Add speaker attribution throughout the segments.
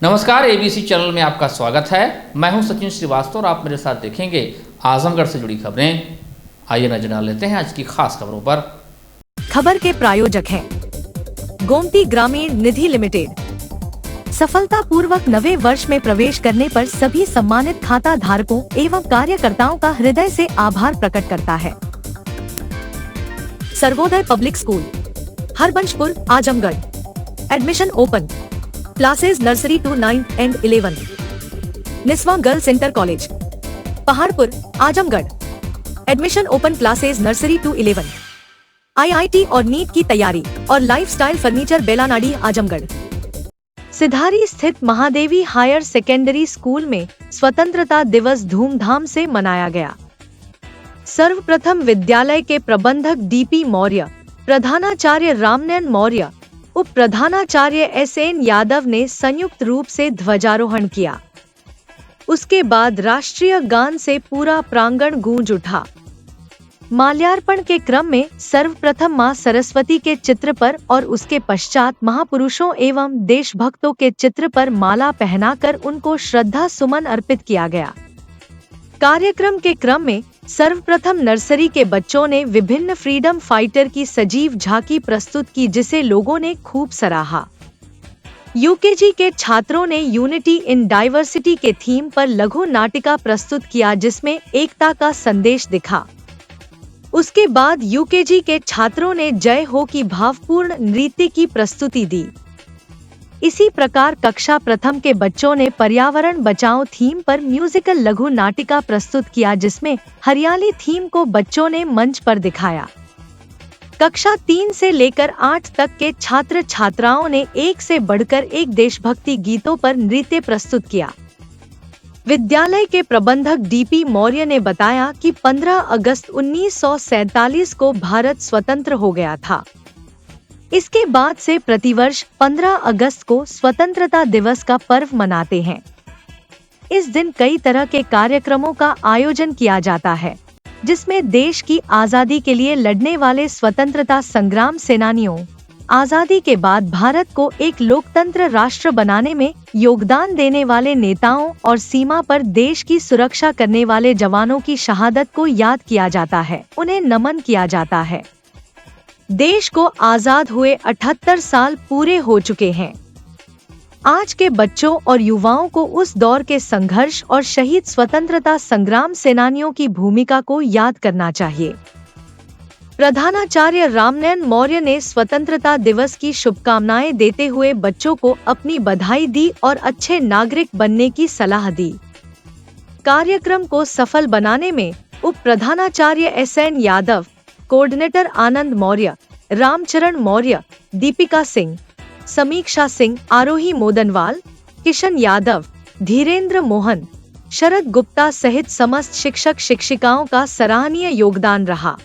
Speaker 1: नमस्कार, ABC channel में आपका स्वागत है। मैं हूं सचिन श्रीवास्तव और आप मेरे साथ देखेंगे आजमगढ़ से जुड़ी खबरें। आइए नजर डाल लेते हैं आज की खास खबरों पर।
Speaker 2: खबर के प्रायोजक हैं गोमती ग्रामीण निधि लिमिटेड। सफलतापूर्वक नवे वर्ष में प्रवेश करने पर सभी सम्मानित खाता धारकों एवं कार्यकर्ताओं का हृदय से आभार प्रकट करता है। Sarvodaya public school, Harbanshpur, Azamgarh. Admission open. Classes nursery to 9th and 11th। Niswa girls inter college, Paharpur, Azamgarh. Admission open classes nursery to 11। IIT और नीट की तैयारी और लाइफस्टाइल फर्नीचर बेलानाडी, आजमगढ़। सिधारी स्थित महादेवी हायर सेकेंडरी स्कूल में स्वतंत्रता दिवस धूमधाम से मनाया गया। सर्वप्रथम विद्यालय के प्रबंधक डीपी मौर्य, प्रधानाचार्य रामनयन मौर्य, उप प्रधानाचार्य एसएन यादव ने संयुक्त रूप से ध्वजारोहण किया। उसके बाद राष्ट्रीय गान से पूरा प्रांगण गूंज उठा। माल्यार्पण के क्रम में सर्वप्रथम मां सरस्वती के चित्र पर और उसके पश्चात महापुरुषों एवं देशभक्तों के चित्र पर माला पहनाकर उनको श्रद्धा सुमन अर्पित किया गया। कार्यक्रम के क्रम में सर्वप्रथम नर्सरी के बच्चों ने विभिन्न फ्रीडम फाइटर की सजीव झांकी प्रस्तुत की, जिसे लोगों ने खूब सराहा। यूकेजी के छात्रों ने यूनिटी इन डाइवर्सिटी के थीम पर लघु नाटिका प्रस्तुत किया, जिसमें एकता का संदेश दिखा। उसके बाद यूकेजी के छात्रों ने जय हो की भावपूर्ण नृत्य की प्रस्तुति दी। इसी प्रकार कक्षा प्रथम के बच्चों ने पर्यावरण बचाओ थीम पर म्यूजिकल लघु नाटिका प्रस्तुत किया, जिसमें हरियाली थीम को बच्चों ने मंच पर दिखाया। कक्षा 3 से लेकर 8 तक के छात्र छात्राओं ने एक से बढ़कर एक देशभक्ति गीतों पर नृत्य प्रस्तुत किया। विद्यालय के प्रबंधक डीपी मौर्य ने बताया कि 15 अगस्त 1947 को भारत स्वतंत्र हो गया था। इसके बाद से प्रतिवर्ष 15 अगस्त को स्वतंत्रता दिवस का पर्व मनाते हैं। इस दिन कई तरह के कार्यक्रमों का आयोजन किया जाता है, जिसमें देश की आजादी के लिए लड़ने वाले स्वतंत्रता संग्राम सेनानियों, आजादी के बाद भारत को एक लोकतंत्र राष्ट्र बनाने में योगदान देने वाले नेताओं और सीमा पर देश की सुरक्षा करने वाले जवानों की शहादत को याद किया जाता है, उन्हें नमन किया जाता है। देश को आजाद हुए 78 साल पूरे हो चुके हैं। आज के बच्चों और युवाओं को उस दौर के संघर्ष और शहीद स्वतंत्रता संग्राम सेनानियों की भूमिका को याद करना चाहिए। प्रधानाचार्य रामनयन मौर्य ने स्वतंत्रता दिवस की शुभकामनाएं देते हुए बच्चों को अपनी बधाई दी और अच्छे नागरिक बनने की सलाह दी। कार्यक्रम को सफल बनाने में उप प्रधानाचार्य एसएन यादव, कोऑर्डिनेटर आनंद मौर्य, रामचरण मौर्य, दीपिका सिंह, समीक्षा सिंह, आरोही मोदनवाल, किशन यादव, धीरेन्द्र मोहन, शरद गुप्ता सहित समस्त शिक्षक शिक्षिकाओं का सराहनीय योगदान रहा।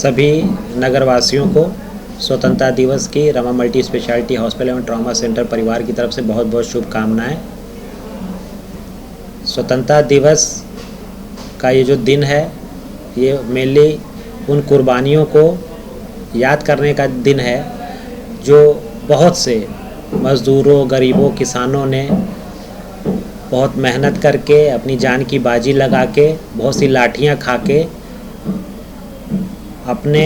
Speaker 3: सभी नगरवासियों को स्वतंत्रता दिवस की रमा मल्टी स्पेशलिटी हॉस्पिटल एवं ट्रॉमा सेंटर परिवार की तरफ से बहुत बहुत शुभकामनाएं। स्वतंत्रता दिवस का ये जो दिन है ये मेनली उन कुर्बानियों को याद करने का दिन है जो बहुत से मज़दूरों, गरीबों, किसानों ने बहुत मेहनत करके अपनी जान की बाजी लगा के बहुत सी लाठियाँ खा के अपने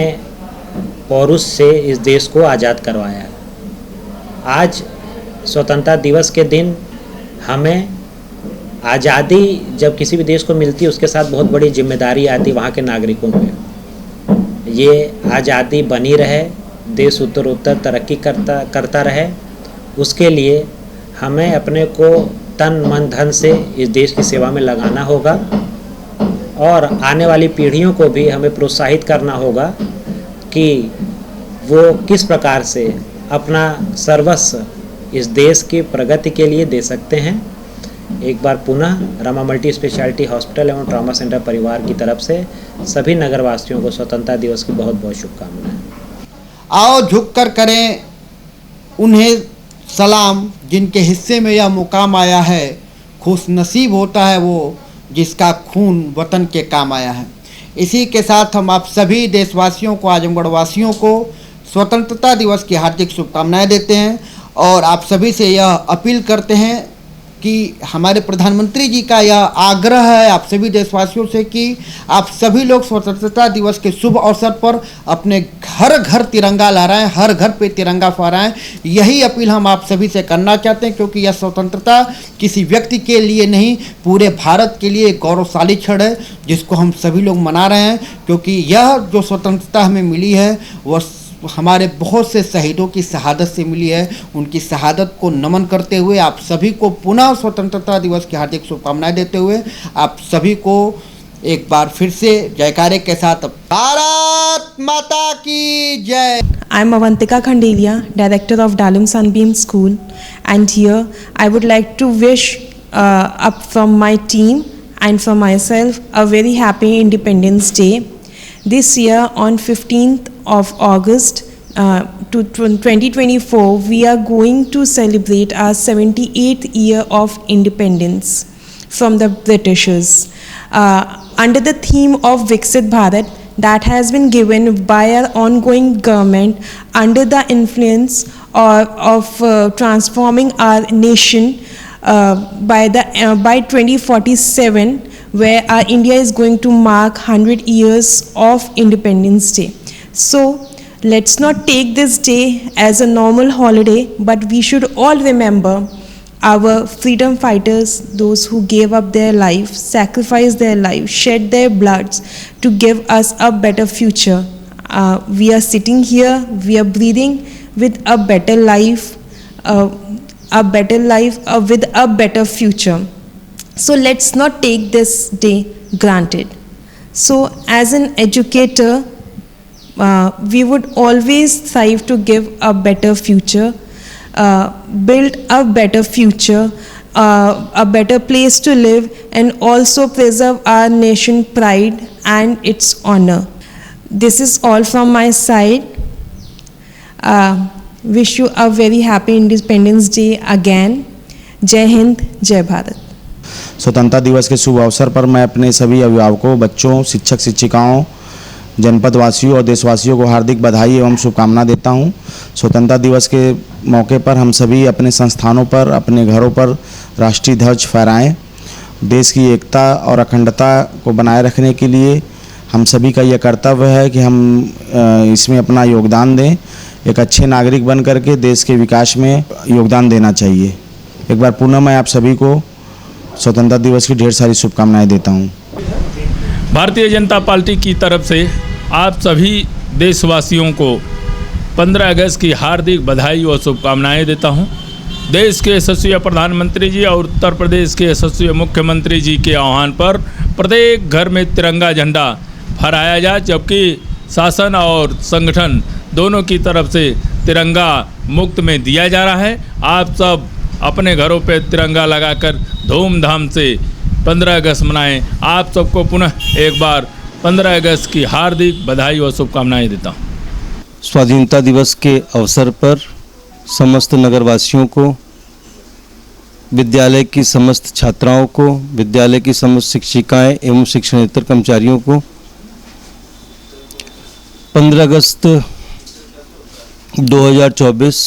Speaker 3: पौरुष से इस देश को आज़ाद करवाया है। आज स्वतंत्रता दिवस के दिन हमें आज़ादी जब किसी भी देश को मिलती है उसके साथ बहुत बड़ी जिम्मेदारी आती है वहाँ के नागरिकों पे। ये आज़ादी बनी रहे, देश उत्तरोत्तर तरक्की करता रहे, उसके लिए हमें अपने को तन मन धन से इस देश की सेवा में लगाना होगा और आने वाली पीढ़ियों को भी हमें प्रोत्साहित करना होगा कि वो किस प्रकार से अपना सर्वस्व इस देश की प्रगति के लिए दे सकते हैं। एक बार पुनः रमा मल्टी स्पेशलिटी हॉस्पिटल एवं ट्रॉमा सेंटर परिवार की तरफ से सभी नगरवासियों को स्वतंत्रता दिवस की बहुत बहुत शुभकामनाएं।
Speaker 4: आओ झुककर करें उन्हें सलाम जिनके हिस्से में यह मुकाम आया है। खुश नसीब होता है वो जिसका खून वतन के काम आया है। इसी के साथ हम आप सभी देशवासियों को, आजमगढ़ वासियों को स्वतंत्रता दिवस की हार्दिक शुभकामनाएं देते हैं और आप सभी से यह अपील करते हैं कि हमारे प्रधानमंत्री जी का यह आग्रह है आप सभी देशवासियों से कि आप सभी लोग स्वतंत्रता दिवस के शुभ अवसर पर अपने घर घर तिरंगा लहराएं, हर घर पे तिरंगा फहराएं। यही अपील हम आप सभी से करना चाहते हैं क्योंकि यह स्वतंत्रता किसी व्यक्ति के लिए नहीं, पूरे भारत के लिए एक गौरवशाली क्षण है जिसको हम सभी लोग मना रहे हैं क्योंकि यह जो स्वतंत्रता हमें मिली है वह हमारे बहुत से शहीदों की शहादत से मिली है। उनकी शहादत को नमन करते हुए आप सभी को पुनः स्वतंत्रता दिवस की हार्दिक शुभकामनाएं देते हुए आप सभी को एक बार फिर से जयकारे के साथ भारत माता की जय।
Speaker 5: I am Avantika Khandelia, Director of Dalum Sunbeam School, and here I would like to wish up from my team and from myself a very happy Independence Day. This year on 15th of August to 2024, we are going to celebrate our 78th year of independence from the Britishers. Under the theme of Viksit Bharat that has been given by our ongoing government under the influence of transforming our nation by 2047, where our India is going to mark 100 years of Independence Day. So let's not take this day as a normal holiday, but we should all remember our freedom fighters, those who gave up their life, sacrificed their life, shed their bloods to give us a better future. We are sitting here, we are breathing with a better life, with a better future. So let's not take this day granted. So as an educator, we would always strive to give a better future, build a better future, a better place to live, and also preserve our nation pride and its honor. This is all from my side. Wish you a very happy Independence Day again. Jai Hind, Jai Bharat.
Speaker 6: स्वतंत्रता दिवस के शुभ अवसर पर मैं अपने सभी अभिभावकों, बच्चों, शिक्षक शिक्षिकाओं, जनपद वासियों और देशवासियों को हार्दिक बधाई एवं शुभकामना देता हूं। स्वतंत्रता दिवस के मौके पर हम सभी अपने संस्थानों पर, अपने घरों पर राष्ट्रीय ध्वज फहराएं। देश की एकता और अखंडता को बनाए रखने के लिए हम सभी का यह कर्तव्य है कि हम इसमें अपना योगदान दें। एक अच्छे नागरिक बन करके देश के विकास में योगदान देना चाहिए। एक बार पुनः मैं आप सभी को स्वतंत्रता दिवस की ढेर सारी शुभकामनाएं देता हूं।
Speaker 7: भारतीय जनता पार्टी की तरफ से आप सभी देशवासियों को 15 अगस्त की हार्दिक बधाई और शुभकामनाएं देता हूं। देश के यशस्वी प्रधानमंत्री जी और उत्तर प्रदेश के यशस्वी मुख्यमंत्री जी के आह्वान पर प्रत्येक घर में तिरंगा झंडा फहराया जाए, जबकि शासन और संगठन दोनों की तरफ से तिरंगा मुफ्त में दिया जा रहा है। आप सब अपने घरों पे तिरंगा लगाकर धूमधाम से 15 अगस्त मनाएं। आप सबको पुनः एक बार 15 अगस्त की हार्दिक बधाई और शुभकामनाएं देता हूँ।
Speaker 8: स्वाधीनता दिवस के अवसर पर समस्त नगरवासियों को, विद्यालय की समस्त छात्राओं को, विद्यालय की समस्त शिक्षिकाएं एवं शिक्षणेतर कर्मचारियों को 15 अगस्त 2024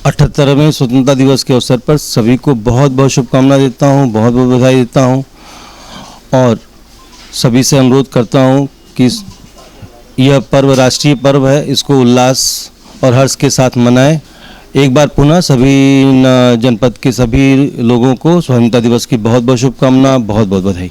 Speaker 8: 78वें स्वतंत्रता दिवस के अवसर पर सभी को बहुत बहुत शुभकामनाएं देता हूं, बहुत बहुत बधाई देता हूं और सभी से अनुरोध करता हूं कि यह पर्व राष्ट्रीय पर्व है, इसको उल्लास और हर्ष के साथ मनाएं। एक बार पुनः सभी जनपद के सभी लोगों को स्वतंत्रता दिवस की बहुत बहुत शुभकामना, बहुत बहुत बधाई।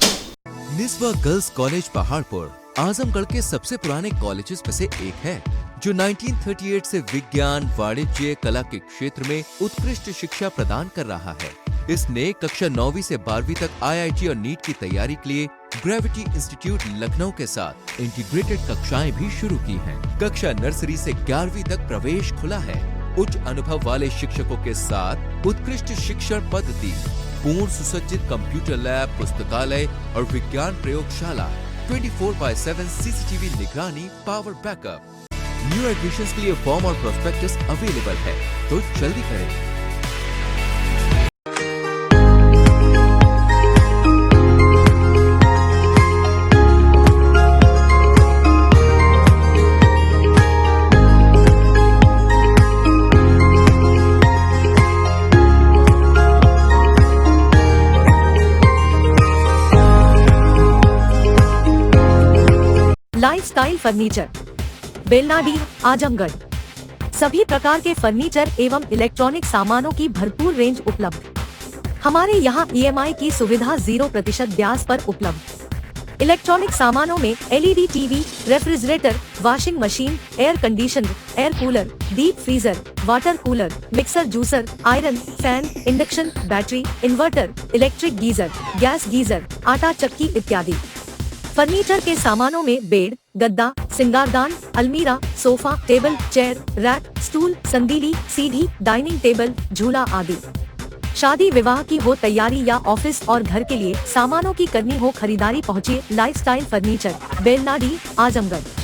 Speaker 9: निस्वा गर्ल्स कॉलेज पहाड़पुर आजमगढ़ के सबसे पुराने कॉलेजेस में से एक है, जो 1938 से विज्ञान, वाणिज्य, कला के क्षेत्र में उत्कृष्ट शिक्षा प्रदान कर रहा है। इसने कक्षा 9वीं से 12वीं तक IIT और नीट की तैयारी के लिए ग्रेविटी इंस्टीट्यूट लखनऊ के साथ इंटीग्रेटेड कक्षाएं भी शुरू की हैं। कक्षा नर्सरी से 11वीं तक प्रवेश खुला है। उच्च अनुभव वाले शिक्षकों के साथ उत्कृष्ट शिक्षण पद्धति, पूर्ण सुसज्जित कंप्यूटर लैब, पुस्तकालय और विज्ञान प्रयोगशाला, 24/7 CCTV निगरानी, पावर बैकअप। न्यू एडमिशंस के लिए फॉर्म और प्रोस्पेक्टस अवेलेबल है, तो जल्दी करें।
Speaker 2: Lifestyle furniture, Belnadih, Azamgarh. सभी प्रकार के फर्नीचर एवं इलेक्ट्रॉनिक सामानों की भरपूर रेंज उपलब्ध। हमारे यहाँ EMI की सुविधा 0% ब्याज पर उपलब्ध। इलेक्ट्रॉनिक सामानों में LED TV, refrigerator, washing machine, air conditioner, air cooler, deep freezer, water cooler, mixer juicer, iron, fan, induction, battery, inverter, electric geyser, gas geyser, आटा चक्की इत्यादि। फर्नीचर के सामानों में बेड, गद्दा, सिंगारदान, अलमीरा, sofa, table, chair, rack, stool, संदीली, सीढ़ी, डाइनिंग टेबल, झूला आदि। शादी विवाह की हो तैयारी या ऑफिस और घर के लिए सामानों की करनी हो खरीदारी, पहुंचिए लाइफस्टाइल फर्नीचर, बेलनाडीह, आजमगढ़।